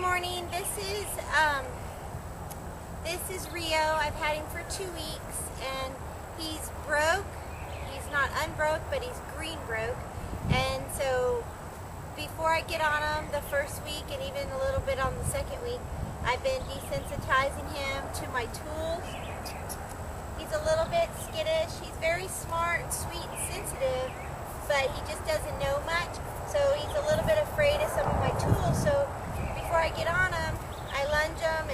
morning. This is Rio. I've had him for 2 weeks, and he's broke. He's not unbroke, but he's green broke. And so before I get on him the first week, and even a little bit on the second week, I've been desensitizing him to my tools. He's a little bit skittish. He's very smart and sweet and sensitive, but he just doesn't know much. So he's a little bit afraid of some of my tools. So before I get on him, I lunge him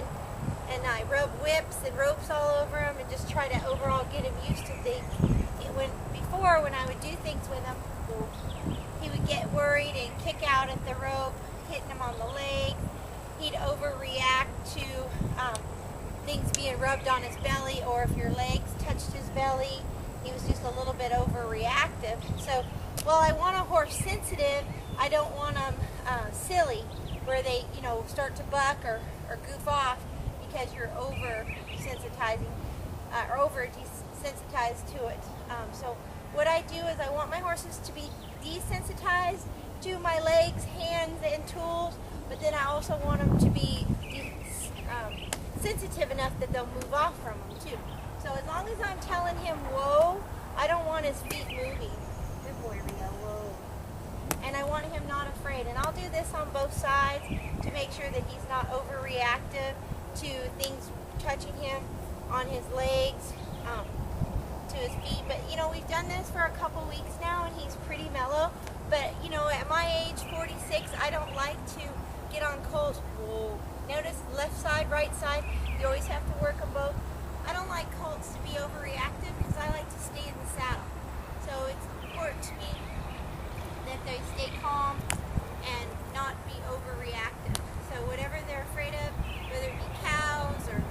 and I rub whips and ropes all over him and just try to overall get him used to things. Before, when I would do things with him, he would get worried and kick out at the rope, hitting him on the leg. He'd overreact to things being rubbed on his belly, or if your legs touched his belly, he was just a little bit overreactive. So while I want a horse sensitive, I don't want them silly, where they, start to buck or goof off because you're over sensitizing or over desensitized to it. So what I do is I want my horses to be desensitized to my legs, hands, and tools, but then I also want them to be sensitive enough that they'll move off from them too. So as long as I'm telling him whoa, I don't want his feet moving. Good boy, Rio, whoa. And I want him not afraid. And I'll do this on both sides to make sure that he's not overreactive to things touching him on his legs, to his feet. But we've done this for a couple weeks now, and he's pretty mellow. But at my age, 46, I don't like to get on colts. Whoa. Notice left side, right side. You always have to work them both. I don't like colts to be overreactive because I like to stay in the saddle. So it's important to me that they stay calm and not be overreactive. So whatever they're afraid of, whether it be cows or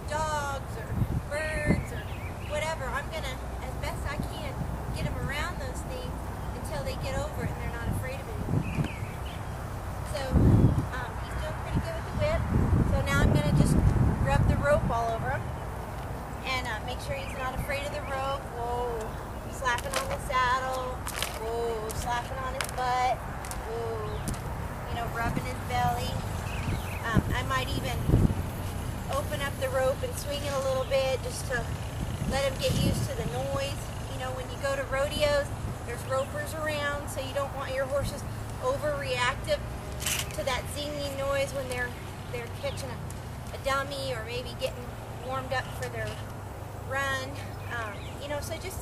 dogs or birds or whatever, I'm going to, as best I can, get them around those things until they get over it and they're not afraid of it anymore. So he's doing pretty good with the whip. So now I'm going to just rub the rope all over him and make sure he's not afraid of the rope. Whoa, slapping on the saddle. Whoa, slapping on his butt. Whoa, rubbing his belly. I might even open up the rope and swing it a little bit just to let him get used to the noise. When you go to rodeos, there's ropers around, so you don't want your horses overreactive to that zinging noise when they're catching a dummy or maybe getting warmed up for their run. So just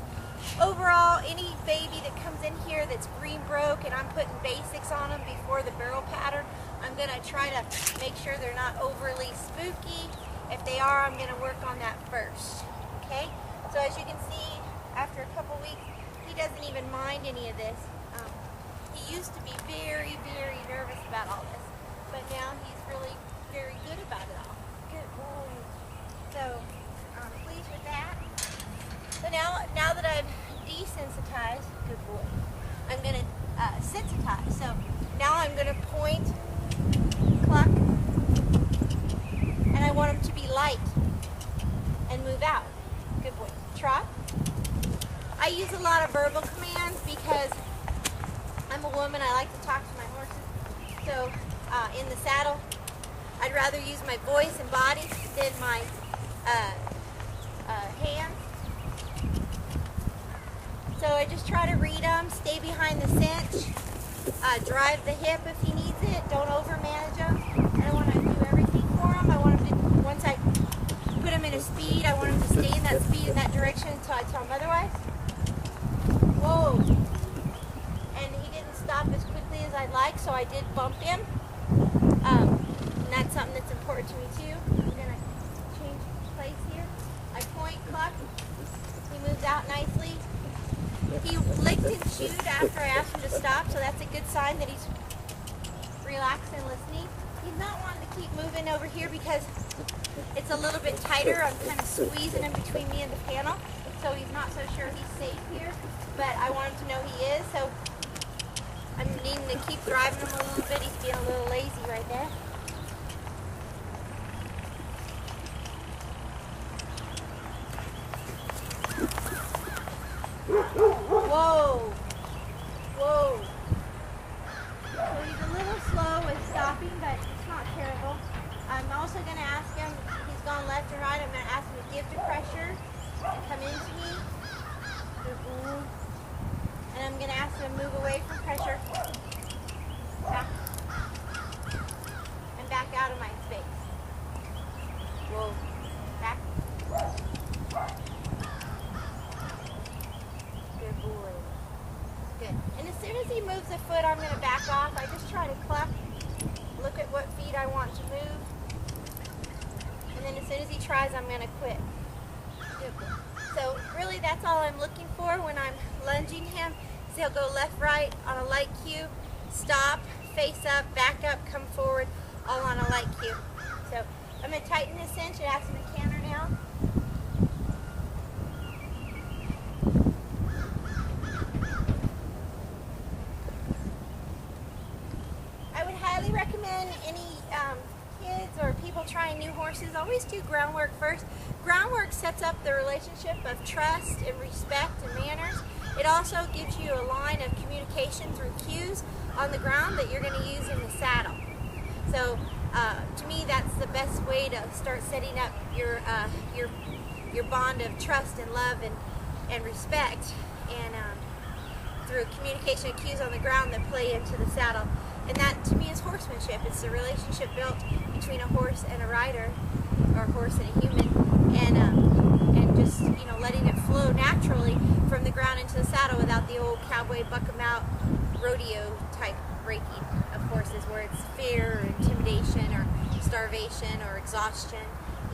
overall, any baby that comes in here that's green broke and I'm putting basics on them before the barrel pattern, I'm going to try to make sure they're not overly spooky. If they are, I'm going to work on that first. Okay? So as you can see, after a couple weeks, he doesn't even mind any of this. He used to be very, very nervous about all this, but now he's really very good about it all. Good boy. So I'm pleased with that. So now that I'm desensitized, good boy, I'm going to sensitize. So now I'm going to point, cluck, and I want him to be light and move out. Good boy. Trot. I use a lot of verbal commands because I'm a woman. I like to talk to my horses. So in the saddle, I'd rather use my voice and body than my hands. So I just try to read them, stay behind the cinch, drive the hip if he needs it. Don't overmanage him. I don't want to do everything for him. I want him to, once I put him in a speed, I want him to stay in that speed in that direction until I tell him otherwise. Whoa. And he didn't stop as quickly as I'd like, so I did bump him. And that's something that's important to me too. I'm going to change place here. I point, cluck. He moves out nicely. He licked and chewed after I asked him to stop, so that's a good sign that he's relaxed and listening. He's not wanting to keep moving over here because it's a little bit tighter. I'm kind of squeezing him between me and the panel, so he's not so sure he's safe here, but I want him to know he is, so I'm needing to keep driving him a little bit. He's being a little lazy right there. Whoa! Whoa! So he's a little slow with stopping, but it's not terrible. soon as he moves a foot, I'm going to back off. I just try to cluck, look at what feet I want to move, and then as soon as he tries, I'm going to quit. So really that's all I'm looking for when I'm lunging him. So he'll go left, right on a light cue, stop, face up, back up, come forward, all on a light cue. So I'm going to tighten this cinch and ask him to canter now. I would highly recommend any kids or people trying new horses, always do groundwork first. Groundwork sets up the relationship of trust and respect and manners. It also gives you a line of communication through cues on the ground that you're going to use in the saddle. So to me, that's the best way to start setting up your bond of trust and love and respect, and through communication cues on the ground that play into the saddle. And that to me is horsemanship. It's the relationship built between a horse and a rider, or a horse and a human, and just, you know, letting it flow naturally from the ground into the saddle without the old cowboy buck 'em out rodeo type breaking of horses where it's fear or intimidation or starvation or exhaustion.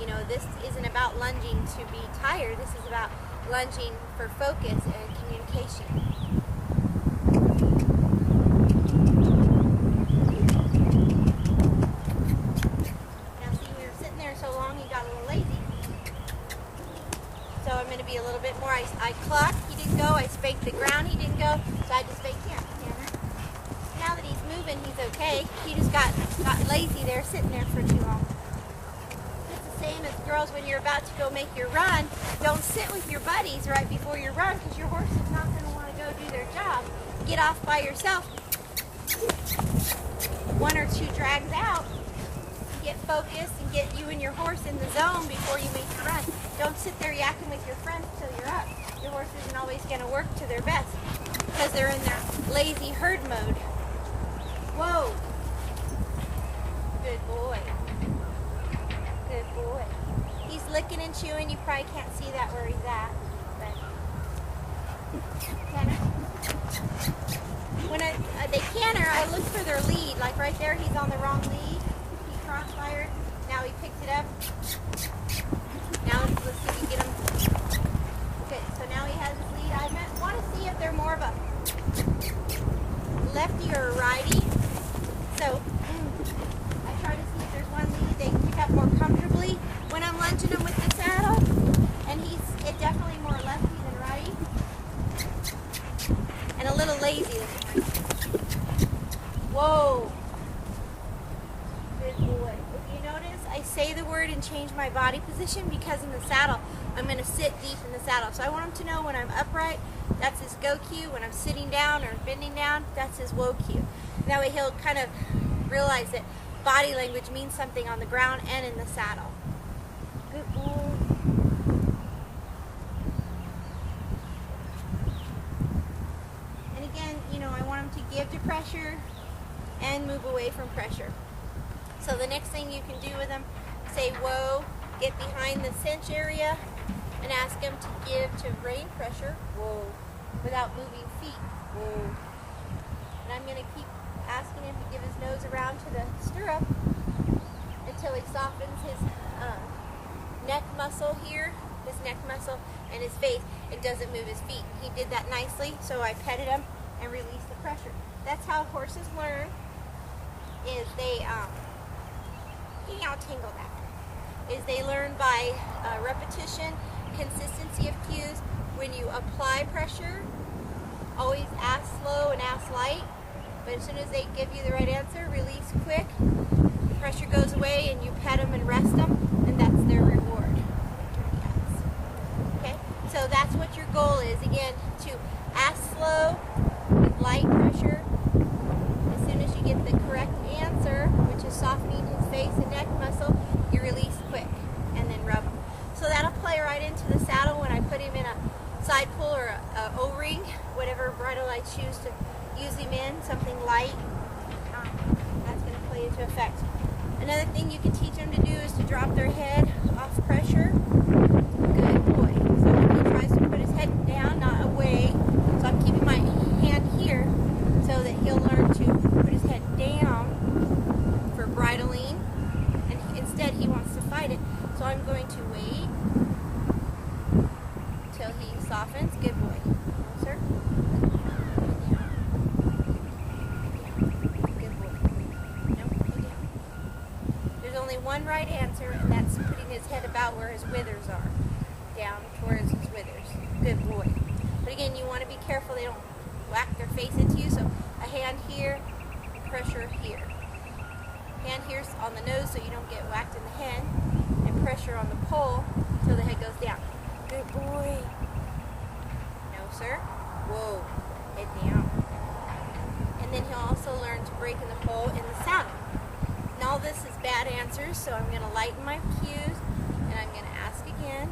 You know, this isn't about lunging to be tired. This is about lunging for focus and communication. So I'm going to be a little bit more. I clucked, he didn't go. I spanked the ground, he didn't go. So I just spanked him. Now that he's moving, he's okay. He just got lazy there, sitting there for too long. It's the same as girls when you're about to go make your run. Don't sit with your buddies right before your run, because your horse is not going to want to go do their job. Get off by yourself. One or two drags out. Get focused and get you and your horse in the zone before you make your run. Don't sit there yakking with your friends till you're up. Your horse isn't always going to work to their best because they're in their lazy herd mode. Whoa. Good boy. Good boy. He's licking and chewing. You probably can't see that where he's at. But when they canter, I look for their lead. Like right there, he's on the wrong lead. He crossfired. Now he picked it up. Now let's see if we get him. Okay, so now he has his lead. I want to see if they're more of a lefty or a righty. So I try to see if there's one lead they can pick up more comfortably when I'm lunging them with the saddle. And he's definitely more lefty than righty. And a little lazy. Whoa. Good boy. If you notice, I say the word and change my body position because in the saddle, I'm going to sit deep in the saddle. So I want him to know when I'm upright, that's his go cue. When I'm sitting down or bending down, that's his whoa cue. That way he'll kind of realize that body language means something on the ground and in the saddle. Good boy. And again, you know, I want him to give to pressure and move away from pressure. So the next thing you can do with him, say whoa, get behind the cinch area, and ask him to give to rein pressure, whoa, without moving feet, whoa. And I'm going to keep asking him to give his nose around to the stirrup until he softens his neck muscle here, his neck muscle, and his face, and doesn't move his feet. He did that nicely, so I petted him and released the pressure. That's how horses learn, is they, I'll tingle that, is they learn by repetition, consistency of cues. When you apply pressure, always ask slow and ask light, but as soon as they give you the right answer, release quick, the pressure goes away, and you pet them and rest them, and that's their reward. Okay, so that's what your goal is, again, to ask slow with light pressure. As soon as you get the correct answer, which is softening his face and neck muscle, you release quick and then rub him. So that'll play right into the saddle when I put him in a side pull or a O-ring, whatever bridle I choose to use him in, something light. That's going to play into effect. Another thing you can teach them to do is to drop their head off pressure. Good boy. So when he tries to put his head down, not away, so I'm keeping my hand here, softens. Good boy. No, sir. Good boy. No, go down. There's only one right answer, and that's putting his head about where his withers are. Down towards his withers. Good boy. But again, you want to be careful they don't whack their face into you. So a hand here, pressure here. Hand here on the nose so you don't get whacked in the head, and pressure on the pole until the head goes down. Good boy. No, sir. Whoa. Head down. And then he'll also learn to break in the pole in the saddle. And all this is bad answers, so I'm going to lighten my cues, and I'm going to ask again.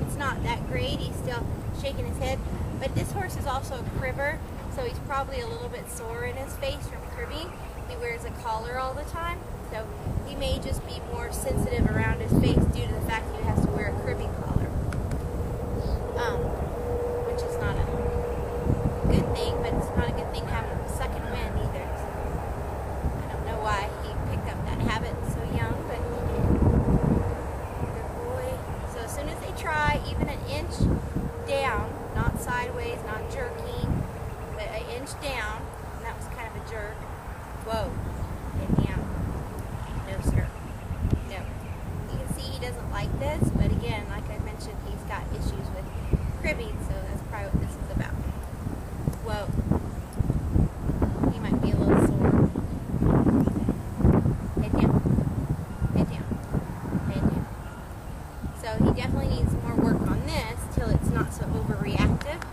It's not that great. He's still shaking his head. But this horse is also a cribber, so he's probably a little bit sore in his face from cribbing. He wears a collar all the time, so he may just be more sensitive around his face due to the fact that he has to wear a cribbing collar. Which is not a good thing, but it's not a good thing having a second wind either. So I don't know why he picked up that habit so young, but he did. Good boy. So as soon as they try, even an inch down, not sideways, not jerking, but an inch down, and that was kind of a jerk. Whoa, get down. No, sir. No. You can see he doesn't like this, but again, like I mentioned, he's got issues with cribbing, so that's probably what this is about. Whoa. He might be a little sore. Head down. Head down. Head down. So he definitely needs more work on this till it's not so overreactive.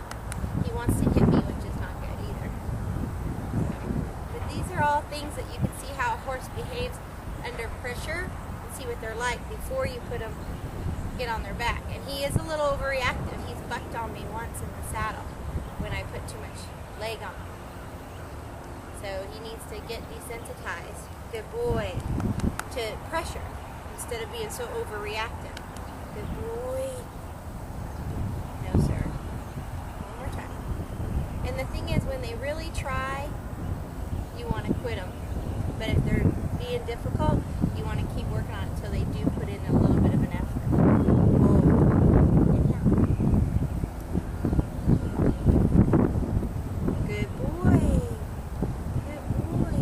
He wants to hit me, which is not good either. But these are all things that you can see how a horse behaves under pressure and see what they're like before you put them, get on their back. And he is a little overreactive. He's bucked on me once in the saddle when I put too much leg on him. So he needs to get desensitized, good boy, to pressure instead of being so overreactive. Good boy. No, sir. One more time. And the thing is, when they really try, you want to quit them. But if they're being difficult, you want to keep working on it until they do put in a little bit of an effort. Whoa. Good boy. Good boy.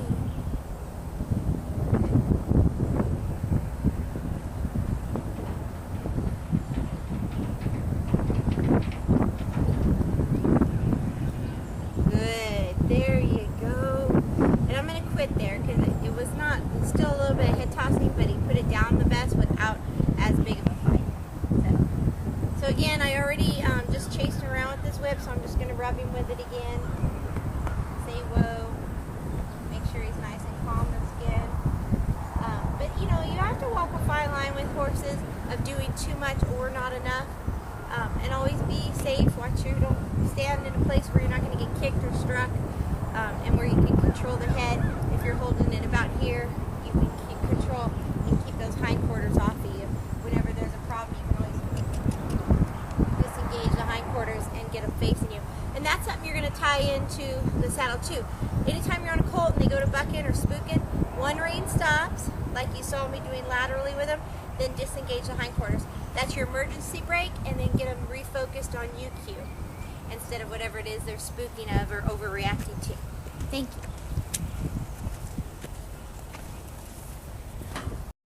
Good. There you go. And I'm going to quit there because it was not, still a little bit of head tossing, but he put it down the best without as big of a fight. So again, I already just chased him around with this whip, so I'm just going to rub him with it again. Say whoa. Make sure he's nice and calm and skin. But you know, you have to walk a fine line with horses of doing too much or not enough. And always be safe. Watch you don't stand in a place where you're not going to get kicked or struck, and where you can control the head. If you're holding it about here, you can keep control and keep those hindquarters off of you. Whenever there's a problem, you can always disengage the hindquarters and get them facing you. And that's something you're going to tie into the saddle too. Anytime you're on a colt and they go to bucking or spooking, one rein stops, like you saw me doing laterally with them, then disengage the hindquarters. That's your emergency brake, and then get them refocused on UQ instead of whatever it is they're spooking of or overreacting to. Thank you.